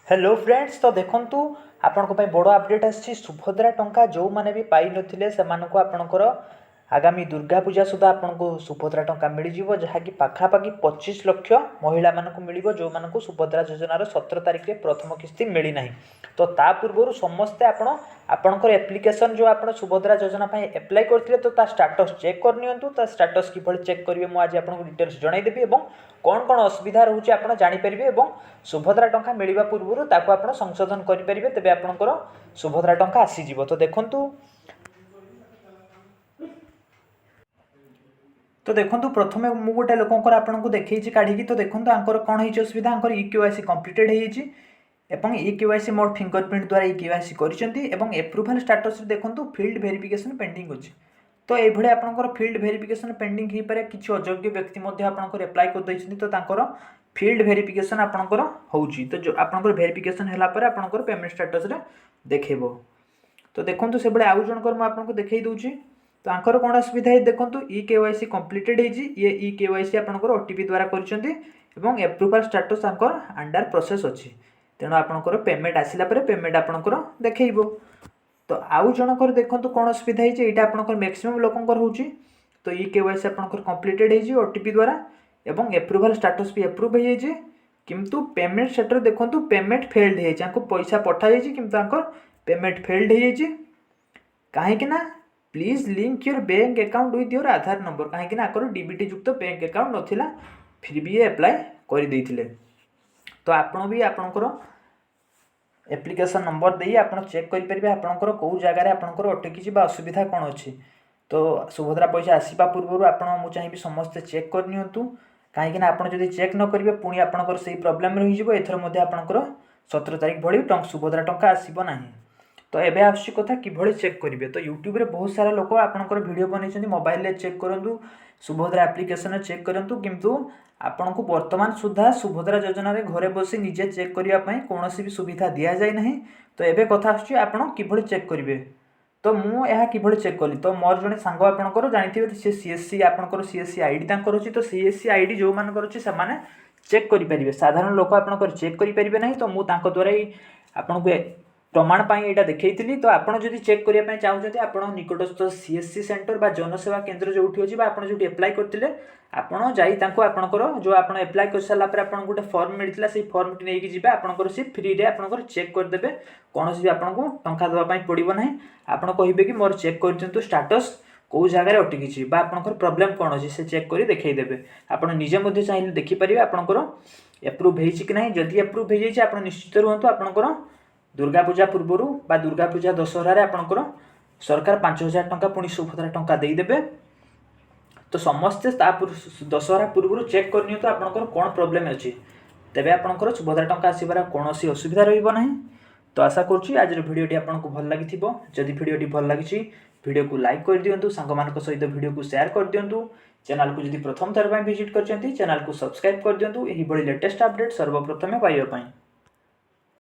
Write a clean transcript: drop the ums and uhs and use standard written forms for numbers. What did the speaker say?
Hello friends, तो देखंतु आपनको ପାଇଁ ବଡ଼ अपडेट आछि। सुभद्रा टंका जो माने भी पाई नथिले सेमानको आपनकर आगामी दुर्गा पूजा सुधा आपनको सुभद्रा टंका मिल जिवो, जहा कि पाखापाखि 25 लाख महिला मानक मिलिबो जो मानक सुभद्रा योजनार 17 तारिख रे प्रथम किस्ती मिली नाही। तो ता पूर्व समस्ते आपणकर एप्लिकेशन जो आपण सुभद्रा योजना पाई अप्लाई करथिले तो ता स्टेटस चेक कर नियंतु। ता स्टेटस किभଳି चेक करिवे मु आज आपनको डिटेल्स जणाई देबी एवं कौन कौन असुविधा रहउछि आपण जानि परिबे एवं सुभद्रा टंका मिलिबा पूर्व ताको आपण संशोधन करि परिबे, तबे आपणकर सुभद्रा टंका आसी जिवो। तो देखंतु प्रथमे मु गोटे लोकंकर आपनको देखैछि काढी। तो देखंतु आंकर कोन हिच असुविधा, आंकर ईकेवाईसी कंप्लीटेड हेछि एवं ईकेवाईसी मोर फिंगरप्रिंट द्वारा ईकेवाईसी करिसेंती एवं एप्रूवल स्टेटस रे देखंतु फील्ड वेरिफिकेशन पेंडिंग अछि। तो ए भळे आपनकर फील्ड वेरिफिकेशन पेंडिंग ही पारे, किछि अयोग्य व्यक्ति मध्ये आपनकर अप्लाई कर दैछन्ती तो तांकर फील्ड वेरिफिकेशन आपनकर होउछि। तो जो आपनकर वेरिफिकेशन हैला पारे आपनकर पेमेंट स्टेटस रे देखेबो। तो देखंतु से बळे आउ जनकर म आपनको देखेई दउछि। तो आंकर कोन असुविधा है देखंतु ईकेवाईसी कंप्लीटेड हेछि। ये ईकेवाईसी आपनकर ओटीपी द्वारा करिसेंती एवं approval status Anchor under process अछि। तेणु आपनकर पेमेंट आसिला परे पेमेंट आपनकर देखैबो। तो आउ जनकर देखंतु कोन असुविधा हेछि, एटा आपनकर मैक्सिमम लोकंकर होछि। तो ईकेवाईसी आपनकर कंप्लीटेड हेछि ओटीपी द्वारा एवं एप्रूवल स्टेटस भी एप्रूव हे जे, किंतु पेमेंट सेटर देखंतु पेमेंट फेल्ड हे जे। आंको पैसा पठा जे किंतु आंकर पेमेंट फेल्ड हे जे। काहे कि ना please link your bank account with your Aadhaar number, काहे कि ना आकर डीबीटी युक्त बैंक अकाउंट नथिला फिर भी अप्लाई कर देइथिले। तो आपण भी आपनकर एप्लिकेशन नंबर देई आपण चेक करि परिबे आपनकर को जगह रे आपनकर अटकी बा असुविधा कोन अछि। तो सुभद्रा पैसा आसीबा पूर्व आपण मु चाहिबी समस्त चेक कर नियंतु, काहे कि ना आपण जदी चेक न करिवे पुनी आपनकर सही प्रॉब्लम रहि जिवो। एथर मध्ये आपनकर 17 तारिख भଳି सुभद्रा टंका आसीबो नाही। तो एबे आवश्यक कथा किभଳି चेक करिवे। तो यूट्यूब रे बहुत सारा लोक आपनकर वीडियो बनै मोबाइल रे चेक करंतु, सुभद्रा एप्लिकेशन रे चेक करंतु, किंतु आपनको वर्तमान सुधा सुभद्रा योजना रे घरे बसी निजे चेक करिया पई कोनोसी भी सुविधा दिया जाय नाही। तो एबे कथा आछि आपण किभଳି चेक करिवे। तो मु एहा किभଳି चेक कली, तो मोर जने सांग आपनकर जानिथिबे से सीएससी आपनकर सीएससी आईडी तांकर अछि। तो सीएससी आईडी जो मानकर अछि से माने चेक करि परिबे, साधारण लोक आपनकर चेक करि परिबे नाही। तो मु तांको द्वारा ही आपनको प्रमाण पाई एटा देखैतिली। तो आपण जदि चेक करिया पई चाहउछथि आपण निकटस्थ सीएससी सेंटर बा जनसेवा केंद्र जोठी अछि बा आपण जोठी अप्लाई करथिले आपण जाई तांको आपनकर जो आपण अप्लाई कर साला पर आपण गुटे फॉर्म मिलथिला से फॉर्म टी नै कि जिबे आपनकर से फ्री रे आपनकर चेक कर देबे। कोनोसी भी आपनको टंका देबा पई पड़िबो नाही। आपण कहिबे कि मोर चेक करचंतु स्टेटस को जगह रे अटकी छि बा आपनकर प्रॉब्लम कोन अछि से चेक करी देखै देबे। आपण निजे मध्ये चाहिले देखि परिबे आपनकर अप्रूव हेछि कि नाही। जदि अप्रूव हे जाय आपण निश्चित रहंतु आपनकर दुर्गा पूजा पूर्व बा दुर्गा पूजा दशहरा रे आपनकर सरकार 5000 टंका पुणी सुभद्रा टंका देई देबे। तो समस्त दशहरा पूर्व चेक करनी तो आपनकर कोन प्रॉब्लम अछि, तबे आपनकर सुभद्रा टंका आसीबार कोनोसी असुविधा रहिबो नाही। तो आशा करछि आज वीडियोटी आपनको भल लागिथिबो। जदि वीडियोटी भल लागिछि वीडियो को लाइक कर दियंतु, सांग मानक सहित वीडियो को शेयर कर दियंतु। चैनल को जदि प्रथम थर पय विजिट करचंती चैनल को सब्सक्राइब कर दियंतु एही बडी लेटेस्ट अपडेट सर्वप्रथमे पाइबा पय।